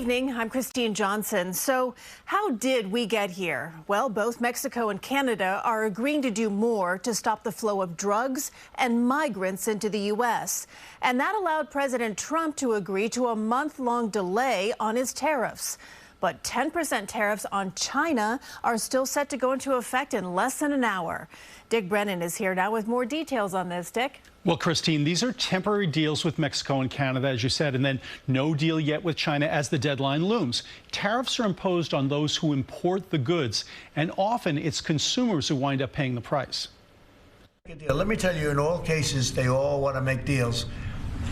evening. I'm Christine Johnson. So how did we get here? Well, both Mexico and Canada are agreeing to do more to stop the flow of drugs and migrants into the U.S. And that allowed President Trump to agree to a month-long delay on his tariffs. But 10% tariffs on China are still set to go into effect in less than an hour. Dick Brennan is here now with more details on this. Dick? Well, Christine, these are temporary deals with Mexico and Canada, as you said, and then no deal yet with China as the deadline looms. Tariffs are imposed on those who import the goods, and often it's consumers who wind up paying the price. Let me tell you, in all cases, they all want to make deals.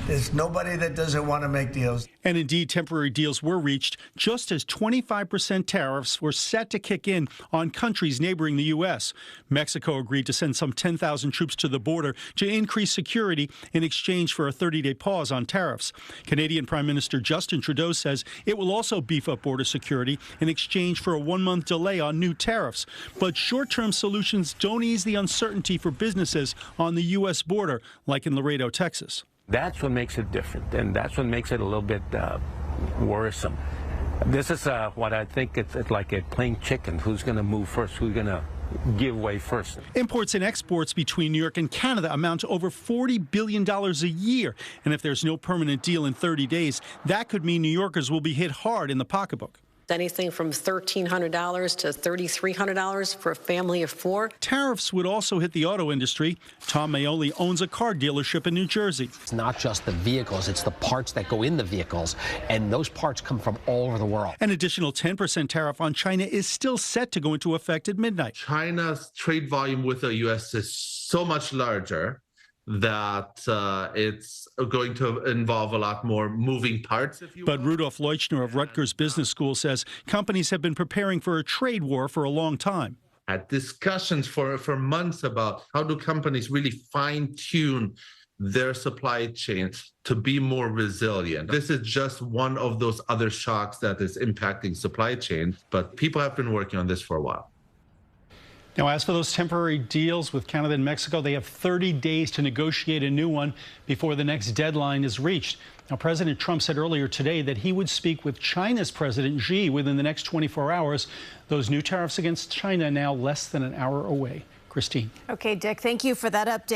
There's nobody that doesn't want to make deals. And indeed, temporary deals were reached just as 25% tariffs were set to kick in on countries neighboring the U.S. Mexico agreed to send some 10,000 troops to the border to increase security in exchange for a 30-day pause on tariffs. Canadian Prime Minister Justin Trudeau says it will also beef up border security in exchange for a one-month delay on new tariffs. But short-term solutions don't ease the uncertainty for businesses on the U.S. border, like in Laredo, Texas. That's what makes it different, and that's what makes it a little bit worrisome. This is what I think it's like a playing chicken. Who's going to move first? Who's going to give way first? Imports and exports between New York and Canada amount to over $40 billion a year. And if there's no permanent deal in 30 days, that could mean New Yorkers will be hit hard in the pocketbook. Anything from $1,300 to $3,300 for a family of four. Tariffs would also hit the auto industry. Tom Maioli owns a car dealership in New Jersey. It's not just the vehicles, it's the parts that go in the vehicles, and those parts come from all over the world. An additional 10% tariff on China is still set to go into effect at midnight. China's trade volume with the U.S. is so much larger that it's going to involve a lot more moving parts. But Rudolf Leuchner of Rutgers Business School says companies have been preparing for a trade war for a long time. Had discussions for months about how do companies really fine-tune their supply chain to be more resilient. This is just one of those other shocks that is impacting supply chains, but people have been working on this for a while. Now, as for those temporary deals with Canada and Mexico, they have 30 days to negotiate a new one before the next deadline is reached. Now, President Trump said earlier today that he would speak with China's President Xi within the next 24 hours. Those new tariffs against China now less than an hour away. Christine. Okay, Dick, thank you for that update.